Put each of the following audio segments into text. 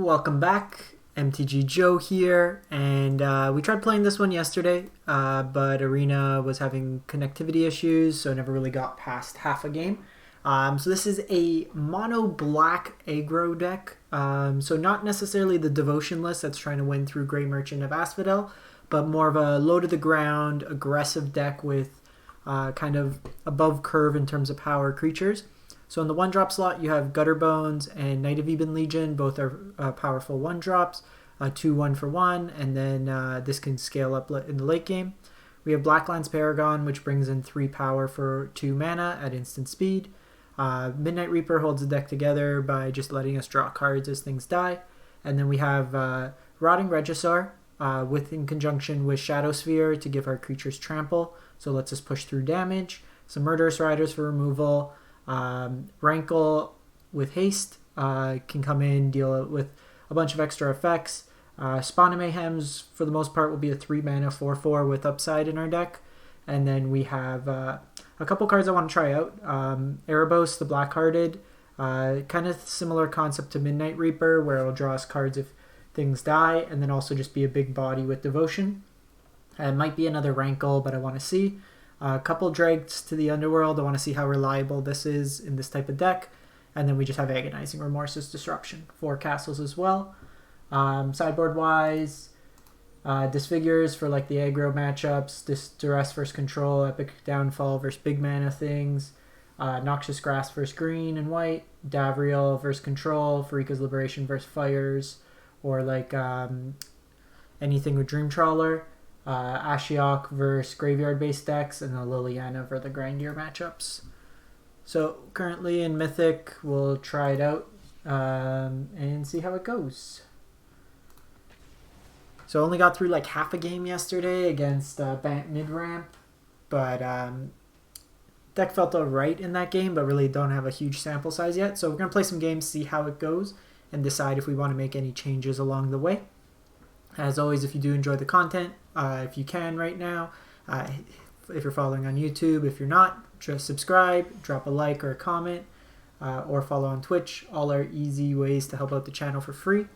welcome back. MTG Joe here, and we tried playing this one yesterday, but Arena was having connectivity issues, so never really got past half a game. So this is a mono black aggro deck, so not necessarily the devotion list that's trying to win through Grey Merchant of Asphodel, but more of a low to the ground, aggressive deck with kind of above curve in terms of power creatures. So in the 1-drop slot, you have Gutterbones and Knight of Ebon Legion. Both are powerful 1-drops, 2 1-for-1, and then this can scale up in the late game. We have Blacklance Paragon, which brings in 3 power for 2 mana at instant speed. Midnight Reaper holds the deck together by just letting us draw cards as things die. And then we have Rotting Regisaur in conjunction with Shadowspear to give our creatures trample, so it lets us push through damage. Some Murderous Riders for removal. Rankle with haste can come in, deal with a bunch of extra effects. Spawn of Mayhems, for the most part, will be a 3-mana 4/4 with upside in our deck. And then we have a couple cards I want to try out. Erebos, the Bleak-Hearted, kind of similar concept to Midnight Reaper, where it'll draw us cards if things die, and then also just be a big body with devotion. It might be another Rankle, but I want to see. A couple Dregs to the Underworld. I want to see how reliable this is in this type of deck. And then we just have Agonizing Remorse's Disruption. 4 castles as well. Sideboard-wise, Disfigures for like the aggro matchups. Duress versus Control. Epic Downfall versus big mana things. Noxious Grasp versus green and white. Davriel versus Control. Pharika's Liberation versus Fires. Or like anything with Dream Trawler. Ashiok versus graveyard-based decks, and the Liliana for the Grindier matchups. So currently in Mythic, we'll try it out and see how it goes. So I only got through like half a game yesterday against Bant mid-ramp, but deck felt alright in that game, but really don't have a huge sample size yet. So we're going to play some games, see how it goes, and decide if we want to make any changes along the way. As always, if you do enjoy the content, if you can right now, if you're following on YouTube, if you're not, just subscribe, drop a like or a comment, or follow on Twitch. All are easy ways to help out the channel for free.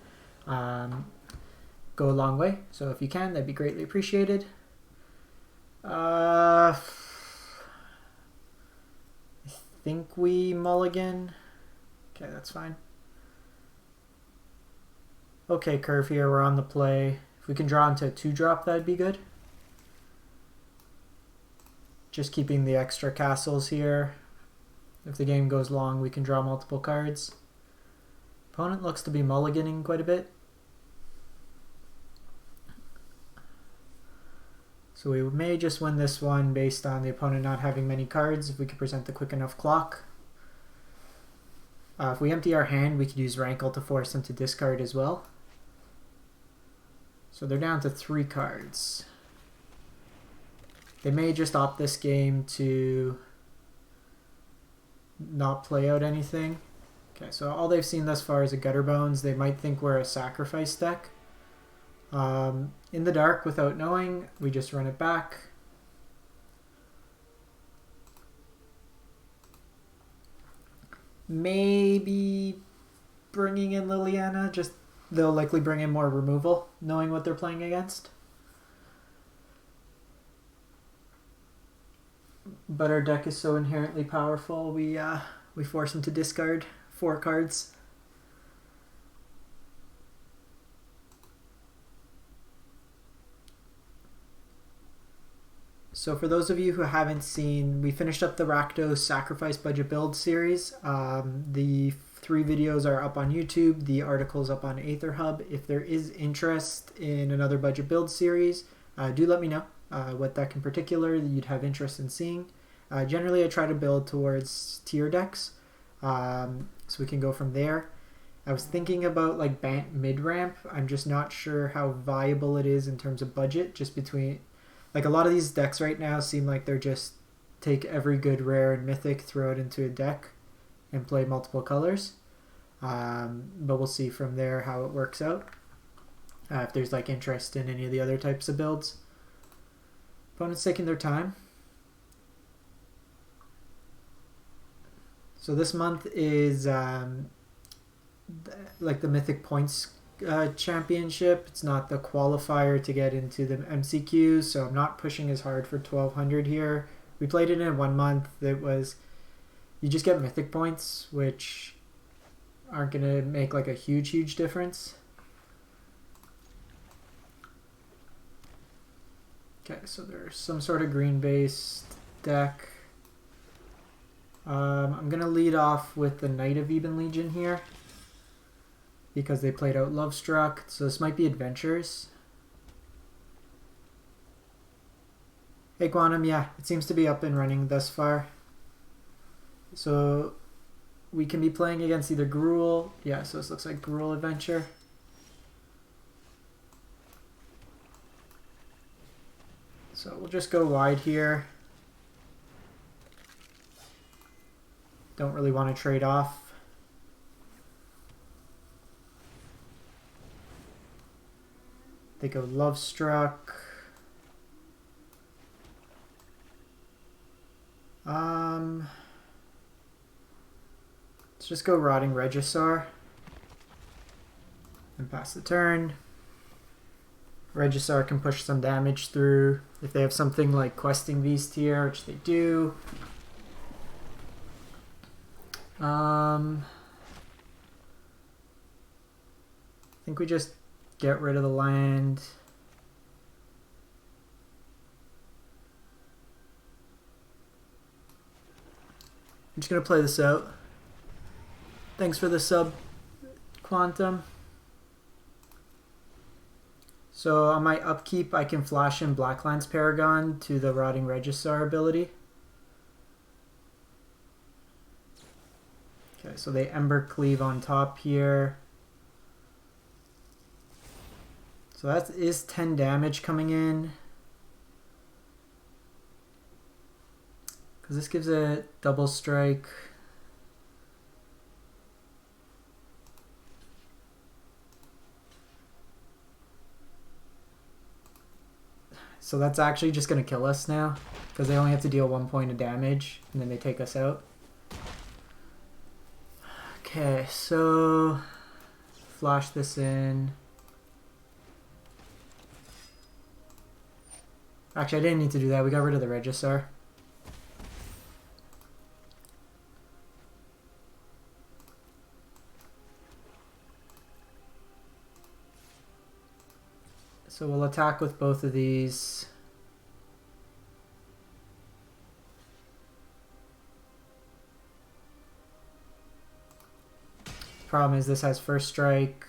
Go a long way. So if you can, that'd be greatly appreciated. I think we mulligan. Okay, that's fine. Okay, curve here, we're on the play. If we can draw into a 2-drop, that'd be good. Just keeping the extra castles here. If the game goes long, we can draw multiple cards. Opponent looks to be mulliganing quite a bit. So we may just win this one based on the opponent not having many cards, if we could present a quick enough clock. If we empty our hand, we could use Rankle to force them to discard as well. So they're down to 3 cards. They may just opt this game to not play out anything. Okay, so all they've seen thus far is a Gutterbones. They might think we're a sacrifice deck. In the dark, without knowing, we just run it back. Maybe bringing in Liliana, just they'll likely bring in more removal, knowing what they're playing against. But our deck is so inherently powerful, we force them to discard 4 cards. So for those of you who haven't seen, we finished up the Rakdos Sacrifice Budget Build series. The 3 videos are up on YouTube. The article's up on Aether Hub. If there is interest in another budget build series, do let me know what deck in particular that you'd have interest in seeing. Generally, I try to build towards tier decks, so we can go from there. I was thinking about like Bant mid-ramp. I'm just not sure how viable it is in terms of budget, just between... Like a lot of these decks right now seem like they're just take every good rare and mythic, throw it into a deck, and play multiple colors. But we'll see from there how it works out. If there's like interest in any of the other types of builds. Opponent's taking their time. So this month is like the Mythic points championship. It's not the qualifier to get into the MCQs, so I'm not pushing as hard for 1200 here. We played it in 1 month. It was, you just get mythic points, which aren't going to make like a huge difference. Okay, so there's some sort of green-based deck. I'm going to lead off with the Knight of Ebon Legion here, because they played out Lovestruck, so this might be Adventures. Hey Quantum, yeah, it seems to be up and running thus far. So we can be playing against either Gruul, yeah, so this looks like Gruul Adventure. So we'll just go wide here. Don't really want to trade off. They go Lovestruck. Let's just go Rotting Regisaur and pass the turn. Regisaur can push some damage through if they have something like Questing Beast here, which they do. I think we just get rid of the land. I'm just going to play this out. Thanks for the sub, Quantum. So on my upkeep, I can flash in Blacklance Paragon to the Rotting Regisaur ability. Okay, so they Ember Cleave on top here. So that is 10 damage coming in. Because this gives a double strike. So that's actually just going to kill us now, because they only have to deal 1 point of damage, and then they take us out. Okay, so flash this in. Actually, I didn't need to do that. We got rid of the Regisaur. So we'll attack with both of these. The problem is this has first strike.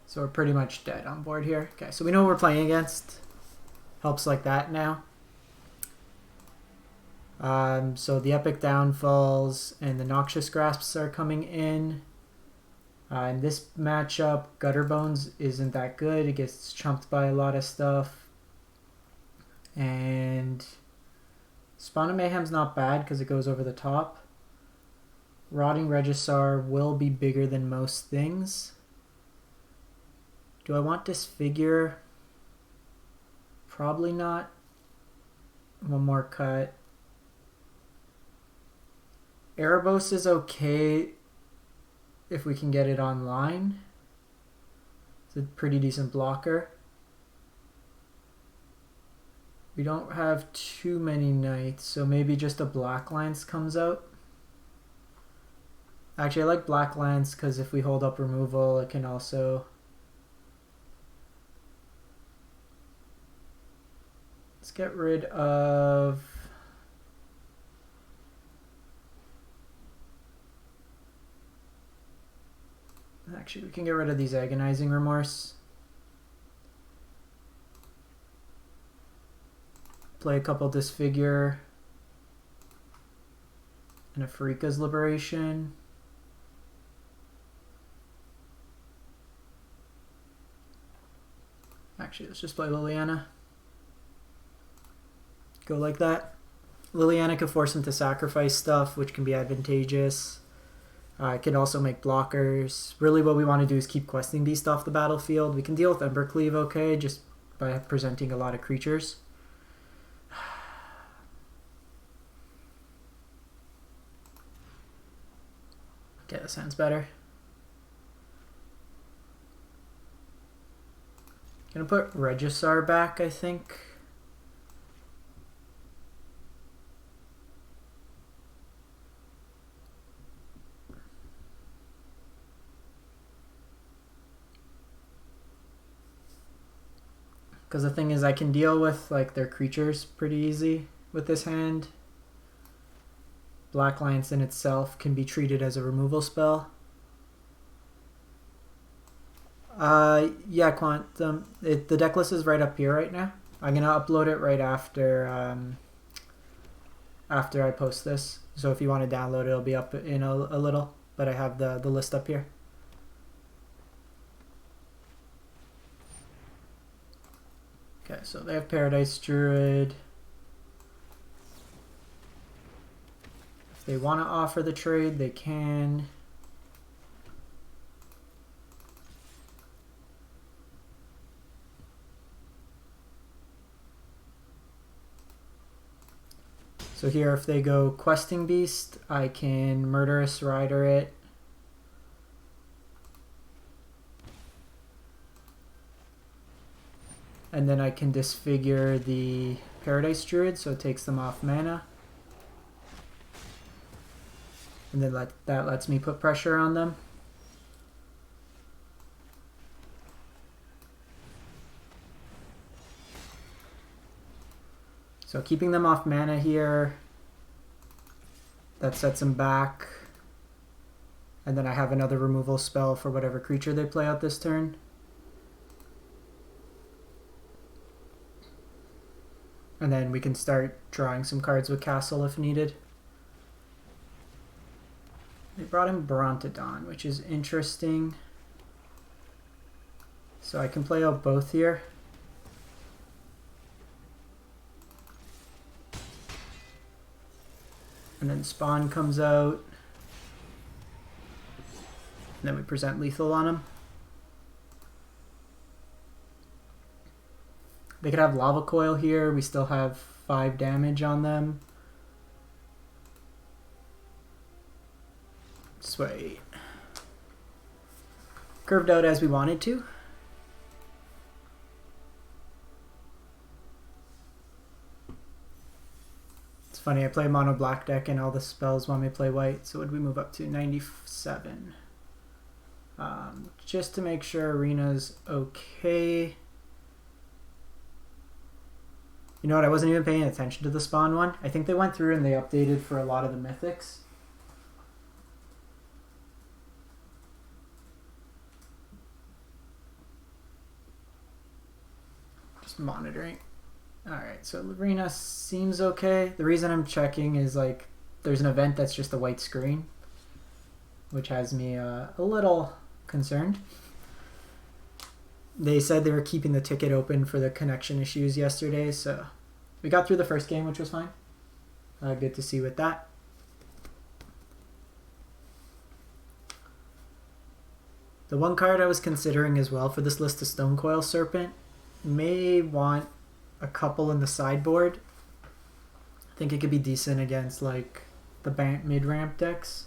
So we're pretty much dead on board here. Okay, so we know what we're playing against. Helps like that now. So the Epic Downfalls and the Noxious Grasps are coming in. In this matchup, Gutterbones isn't that good. It gets chumped by a lot of stuff. And Spawn of Mayhem's not bad because it goes over the top. Rotting Regisaur will be bigger than most things. Do I want Disfigure? Probably not. One more cut. Erebos is okay if we can get it online. It's a pretty decent blocker. We don't have too many knights, so maybe just a Blacklance comes out. Actually, I like Blacklance because if we hold up removal, it can also... Let's get rid of... Actually, we can get rid of these Agonizing Remorse. Play a couple Disfigure. And a Pharika's Liberation. Actually, let's just play Liliana. Go like that. Liliana can force him to sacrifice stuff, which can be advantageous. It can also make blockers. Really what we want to do is keep Questing Beast off the battlefield. We can deal with Embercleave okay, just by presenting a lot of creatures. Okay, that sounds better. Gonna put Regisaur back, I think. Because the thing is, I can deal with like their creatures pretty easy with this hand. Blacklance in itself can be treated as a removal spell. Yeah, Quantum. The deck list is right up here right now. I'm gonna upload it right after after I post this. So if you want to download it, it'll be up in a little. But I have the list up here. Okay, so they have Paradise Druid. If they want to offer the trade, they can. So here, if they go Questing Beast, I can Murderous Rider it. And then I can Disfigure the Paradise Druid, so it takes them off mana. And then that lets me put pressure on them. So keeping them off mana here, that sets them back. And then I have another removal spell for whatever creature they play out this turn. And then we can start drawing some cards with Castle if needed. They brought in Brontodon, which is interesting. So I can play out both here. And then Spawn comes out. And then we present lethal on him. They could have Lava Coil here. We still have 5 damage on them. Sweet. Curved out as we wanted to. It's funny, I play mono black deck and all the spells want me to play white. So would we move up to 97? Just to make sure Arena's okay. You know what, I wasn't even paying attention to the Spawn one. I think they went through and they updated for a lot of the Mythics. Just monitoring. Alright, so Arena seems okay. The reason I'm checking is like there's an event that's just a white screen, which has me a little concerned. They said they were keeping the ticket open for the connection issues yesterday, so we got through the first game, which was fine. Good to see with that. The one card I was considering as well for this list of Stonecoil Serpent may want a couple in the sideboard. I think it could be decent against like the Bant mid-ramp decks.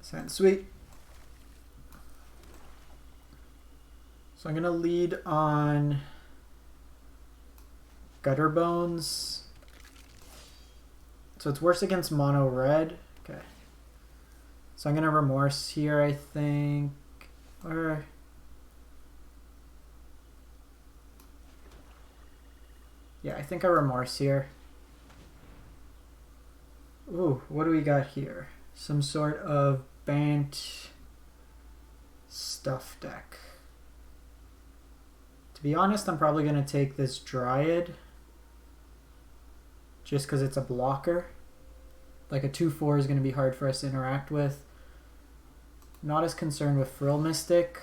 Sounds sweet. So I'm going to lead on Gutterbones. So it's worse against mono red. Okay. So I'm going to Remorse here, I think. Or yeah, I think I Remorse here. Ooh, what do we got here? Some sort of Bant stuff deck. To be honest, I'm probably going to take this Dryad just because it's a blocker. Like a 2/4 is going to be hard for us to interact with. Not as concerned with Frill Mystic.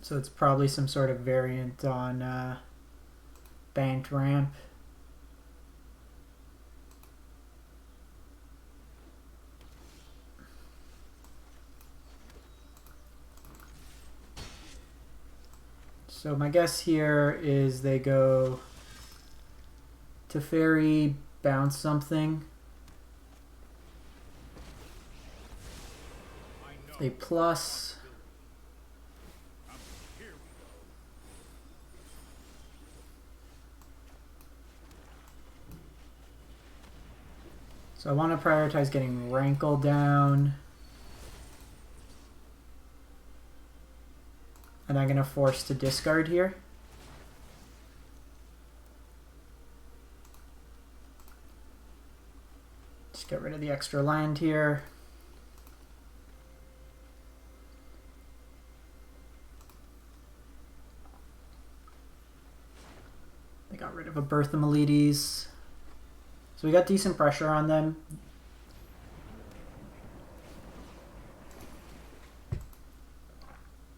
So it's probably some sort of variant on Bant ramp. So my guess here is they go Teferi, bounce something. A plus. So I want to prioritize getting Rankle down. And I'm going to force to discard here. Just get rid of the extra land here. They got rid of a Birth of Meletes. So we got decent pressure on them.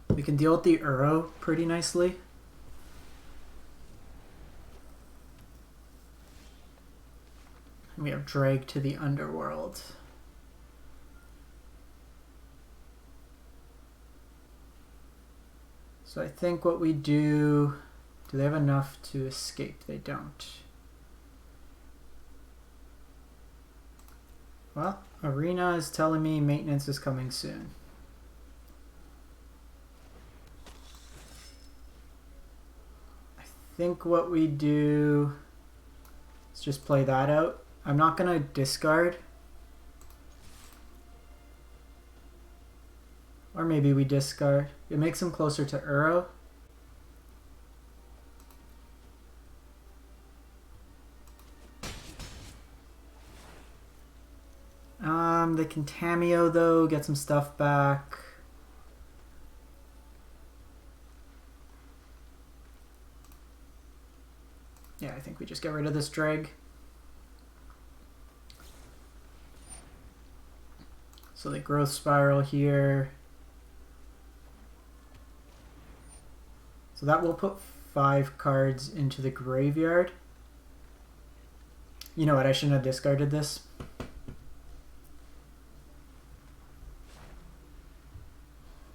We can deal with the Uro pretty nicely. And we have drag to the Underworld. So I think what we do they have enough to escape? They don't. Well, Arena is telling me maintenance is coming soon. I think what we do is just play that out. I'm not going to discard. Or maybe we discard. It makes him closer to Uro. They can Tameo though, get some stuff back. Yeah, I think we just get rid of this drag. So the growth spiral here. So that will put 5 cards into the graveyard. You know what, I shouldn't have discarded this.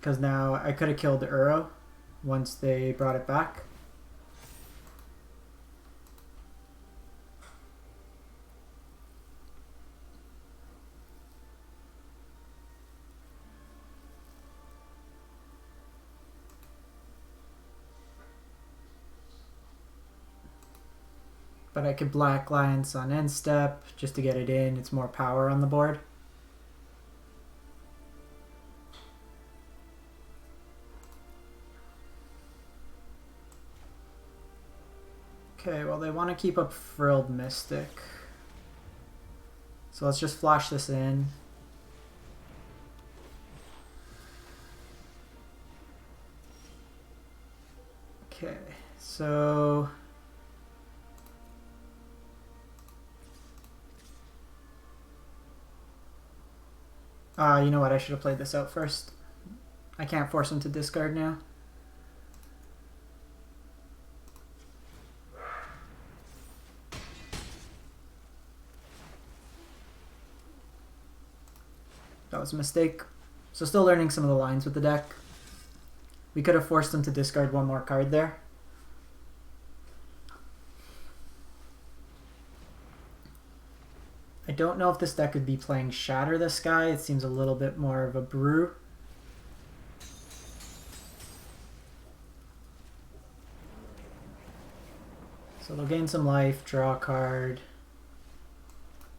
Because now I could have killed the Uro once they brought it back. But I could Blacklance on end step just to get it in. It's more power on the board. Okay, well they want to keep up Frilled Mystic. So let's just flash this in. Okay, so... you know what, I should have played this out first. I can't force him to discard now. That was a mistake. So still learning some of the lines with the deck. We could have forced him to discard one more card there. I don't know if this deck would be playing Shatter the Sky. It seems a little bit more of a brew. So they'll gain some life, draw a card.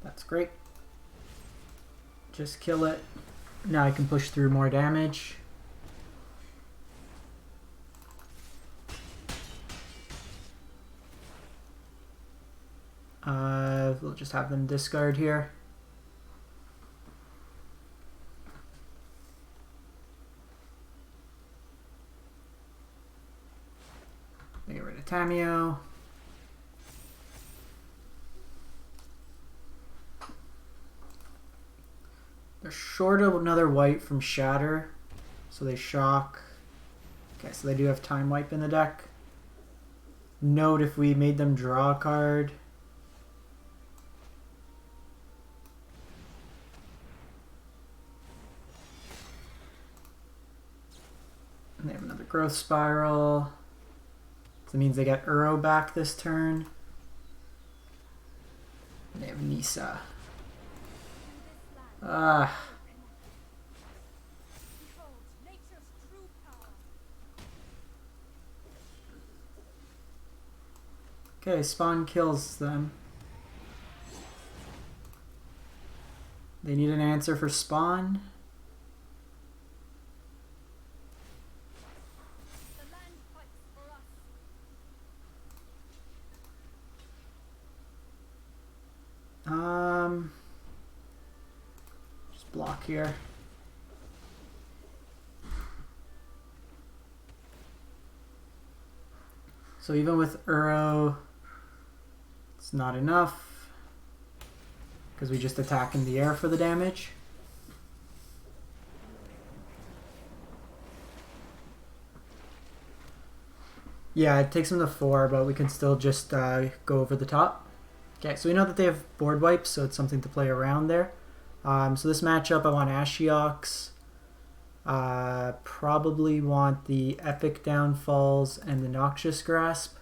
That's great. Just kill it. Now I can push through more damage. We'll just have them discard here. They get rid of Tameo. They're short of another white from Shatter, so they shock. Okay, so they do have Time Wipe in the deck. Note if we made them draw a card. And they have another Growth Spiral. So that means they get Uro back this turn. Nisa. Okay, Spawn kills them. They need an answer for Spawn. Just block here. So even with Uro, it's not enough because we just attack in the air for the damage. Yeah, it takes them to 4, but we can still just go over the top. Okay, so we know that they have board wipes, so it's something to play around there. So this matchup, I want Ashioks. Probably want the Epic Downfalls and the Noxious Grasp.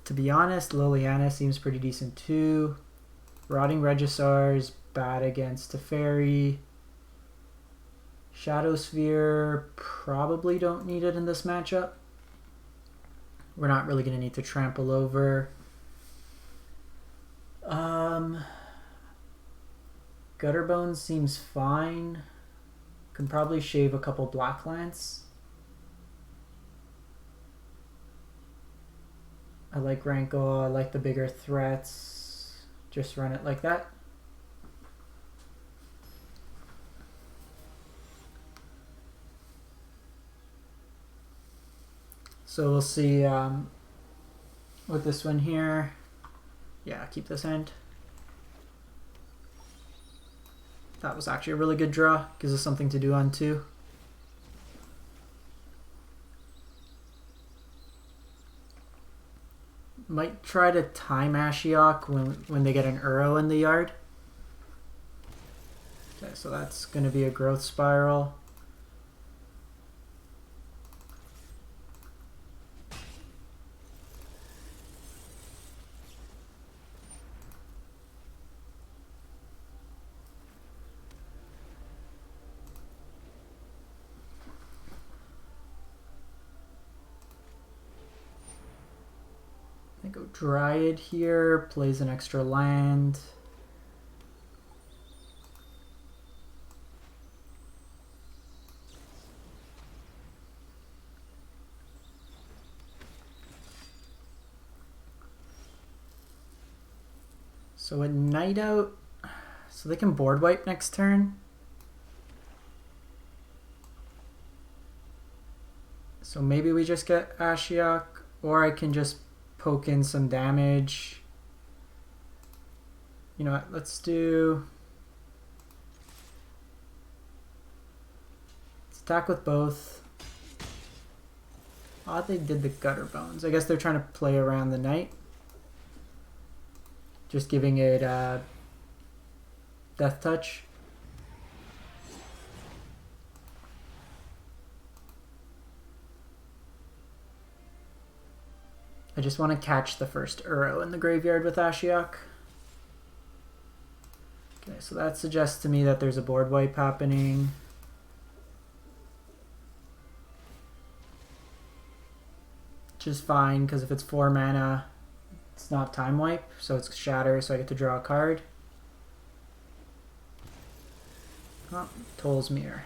To be honest, Liliana seems pretty decent too. Rotting Regisaur is bad against Teferi. Shadowspear, probably don't need it in this matchup. We're not really going to need to trample over. Gutterbones seems fine. Can probably shave a couple Blacklance. I like Rankle, I like the bigger threats. Just run it like that. So we'll see with this one here. Yeah, keep this hand. That was actually a really good draw. Gives us something to do on 2. Might try to time Ashiok when they get an Uro in the yard. Okay, so that's going to be a growth spiral. I go Dryad here, plays an extra land. So a Night Out, so they can board wipe next turn. So maybe we just get Ashiok, or I can just poke in some damage. You know what, let's attack with both. Oh, they did the Gutterbones. I guess they're trying to play around the Knight. Just giving it Death Touch. I just want to catch the first Uro in the graveyard with Ashiok. Okay, so that suggests to me that there's a board wipe happening. Which is fine, because if it's 4 mana, it's not time wipe, so it's Shatter, so I get to draw a card. Oh, Toll's Mirror.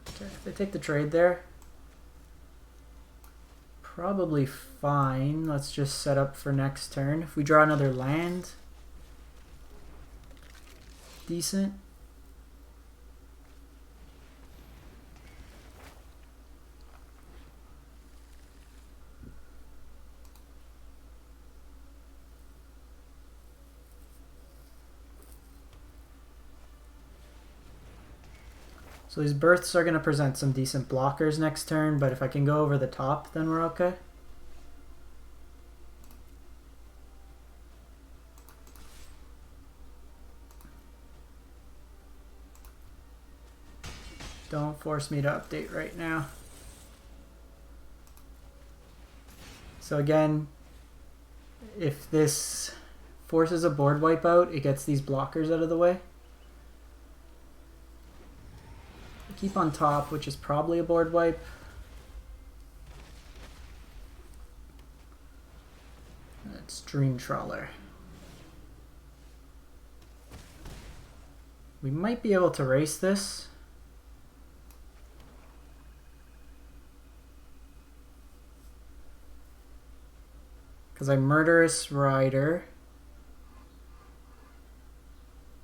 Okay, if they take the trade there, probably fine. Let's just set up for next turn. If we draw another land, decent. So these births are going to present some decent blockers next turn, but if I can go over the top, then we're okay. Don't force me to update right now. So again, if this forces a board wipe out, it gets these blockers out of the way. Keep on top, which is probably a board wipe. That's Dream Trawler. We might be able to race this. Because I Murderous Rider.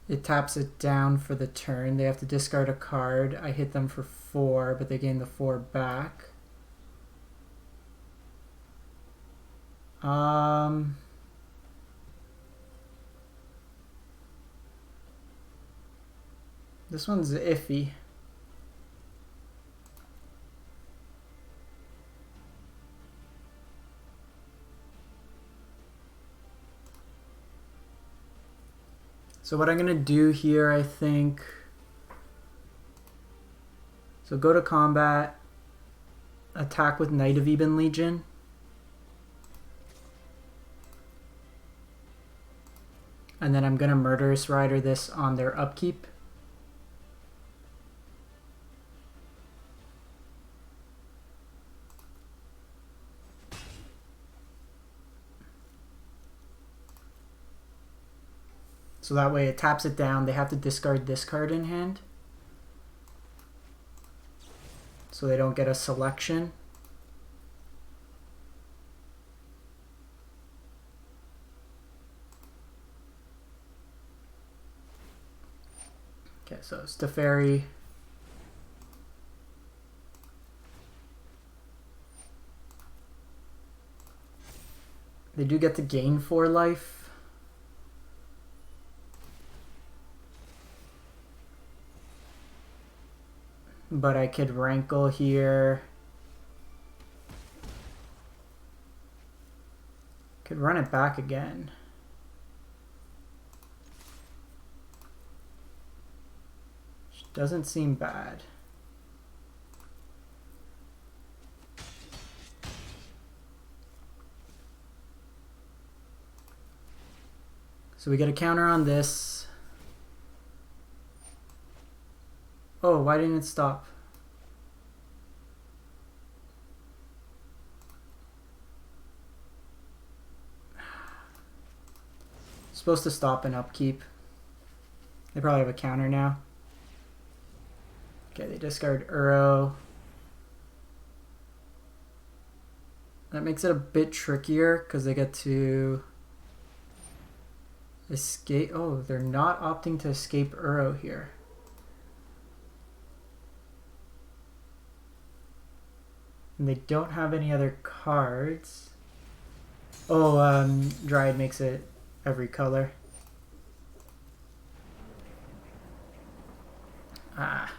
It taps it down for the turn. They have to discard a card. I hit them for 4, but they gain the 4 back. This one's iffy. So what I'm going to do here, I think, so go to combat, attack with Knight of Ebon Legion. And then I'm going to Murderous Rider this on their upkeep. So that way it taps it down. They have to discard this card in hand. So they don't get a selection. Okay, so it's Teferi. They do get to gain 4 life. But I could Rankle here. Could run it back again. Which doesn't seem bad. So we get a counter on this. Oh, why didn't it stop? It's supposed to stop an upkeep. They probably have a counter now. Okay, they discard Uro. That makes it a bit trickier because they get to escape. Oh, they're not opting to escape Uro here. And they don't have any other cards. Oh, Dryad makes it every color. Ah.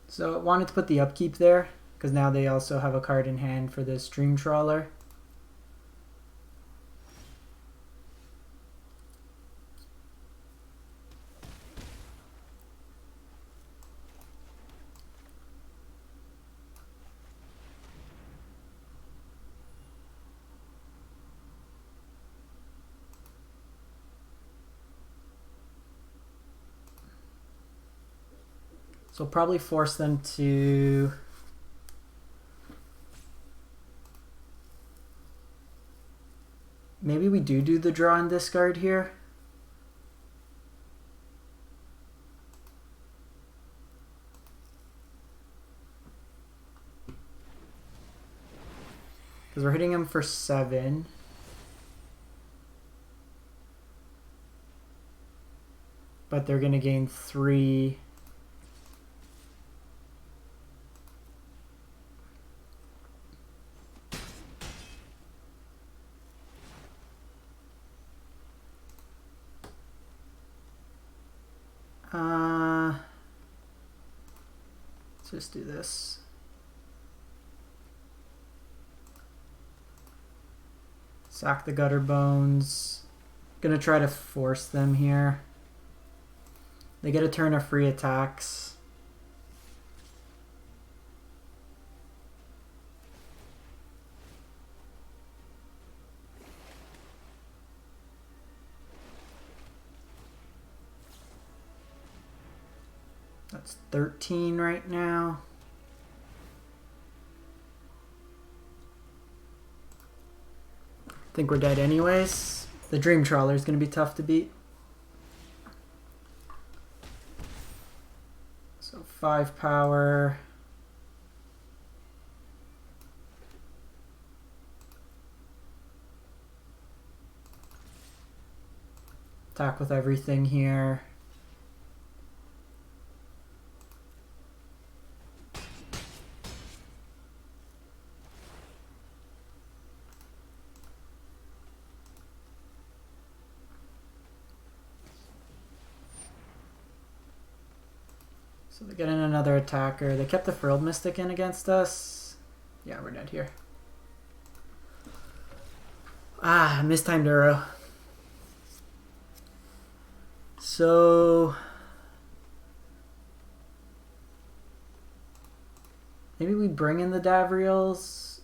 So I wanted to put the upkeep there, because now they also have a card in hand for this Dream Trawler. So I'll probably force them to maybe we do the draw and discard here. Because we're hitting him for 7. But they're going to gain 3. Let's just do this. Sack the Gutterbones. Gonna try to force them here. They get a turn of free attacks. That's 13 right now. I think we're dead anyways. The Dream Trawler is going to be tough to beat. So 5 power. Attack with everything here. So they get in another attacker. They kept the Frilled Mystic in against us. Yeah, we're dead here. Ah, mistimed arrow. So maybe we bring in the Davriels.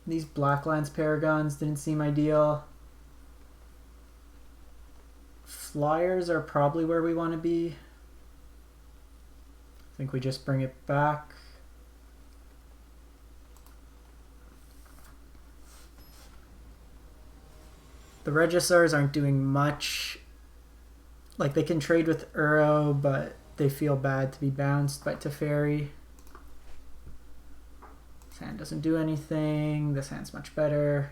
These Blacklance Paragons didn't seem ideal. Flyers are probably where we want to be. I think we just bring it back. The Regisaurs aren't doing much. Like, they can trade with Uro, but they feel bad to be bounced by Teferi. This hand doesn't do anything. This hand's much better.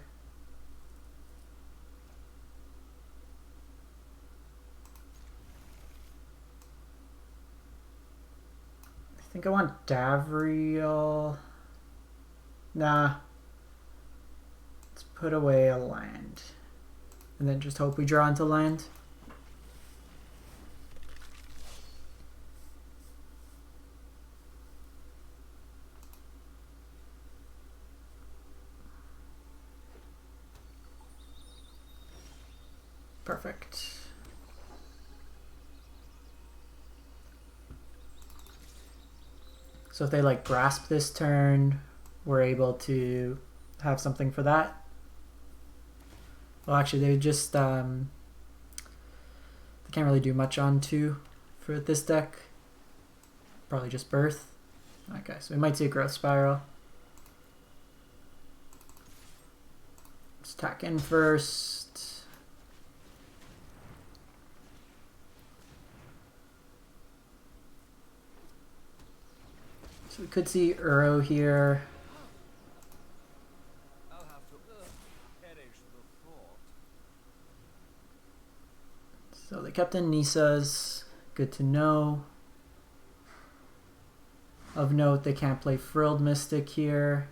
I think I want Davriel. Nah. Let's put away a land. And then just hope we draw into land. Perfect. So if they like grasp this turn, we're able to have something for that. Well, actually, they just they can't really do much on 2 for this deck. Probably just Birth. Okay, so we might see a Growth Spiral. Let's attack in first. So we could see Uro here. So they kept in Nisa's. Good to know. Of note, they can't play Frilled Mystic here.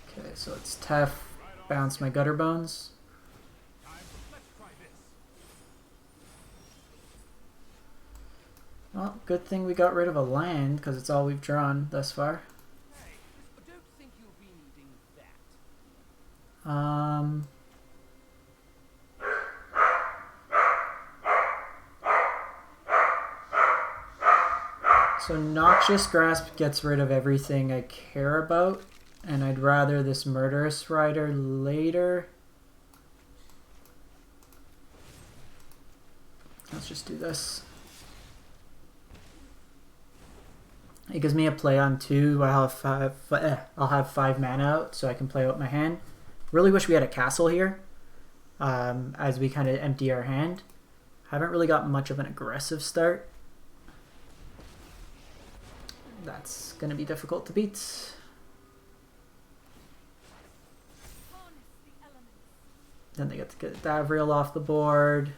Okay, so it's Tef. Bounce my Gutterbones. Well, good thing we got rid of a land, because it's all we've drawn thus far. So Noxious Grasp gets rid of everything I care about, and I'd rather this Murderous Rider later. Let's just do this. It gives me a play on 2. I'll have 5 mana out, so I can play out my hand. Really wish we had a castle here, as we kind of empty our hand. Haven't really got much of an aggressive start. That's going to be difficult to beat. Then they get to get Davriel off the board.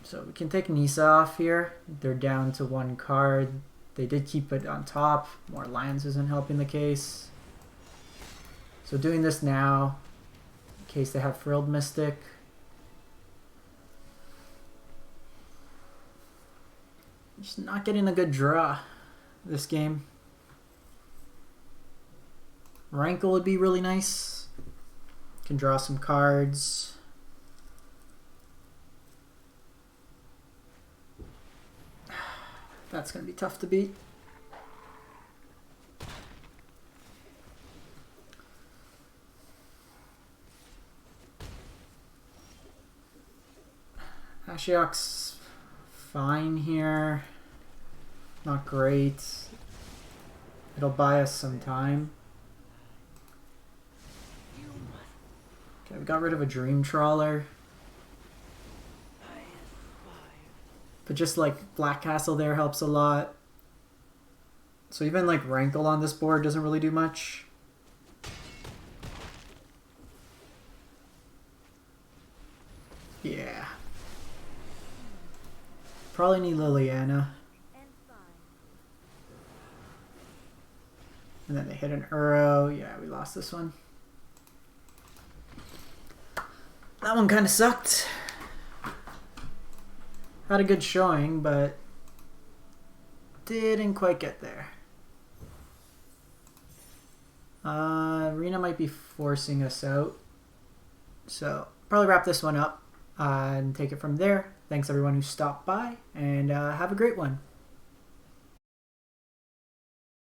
So we can take Nisa off here. They're down to 1 card. They did keep it on top. More lands isn't helping the case. So doing this now, in case they have Frilled Mystic. Just not getting a good draw this game. Rankle would be really nice. Can draw some cards. That's going to be tough to beat. Ashiok's fine here. Not great. It'll buy us some time. Okay, we got rid of a Dream Trawler. But just like Black Castle there helps a lot. So even like Rankle on this board doesn't really do much. Yeah. Probably need Liliana. And then they hit an Uro. Yeah, we lost this one. That one kind of sucked. Had a good showing, but didn't quite get there. Arena might be forcing us out. So probably wrap this one up and take it from there. Thanks everyone who stopped by, and have a great one.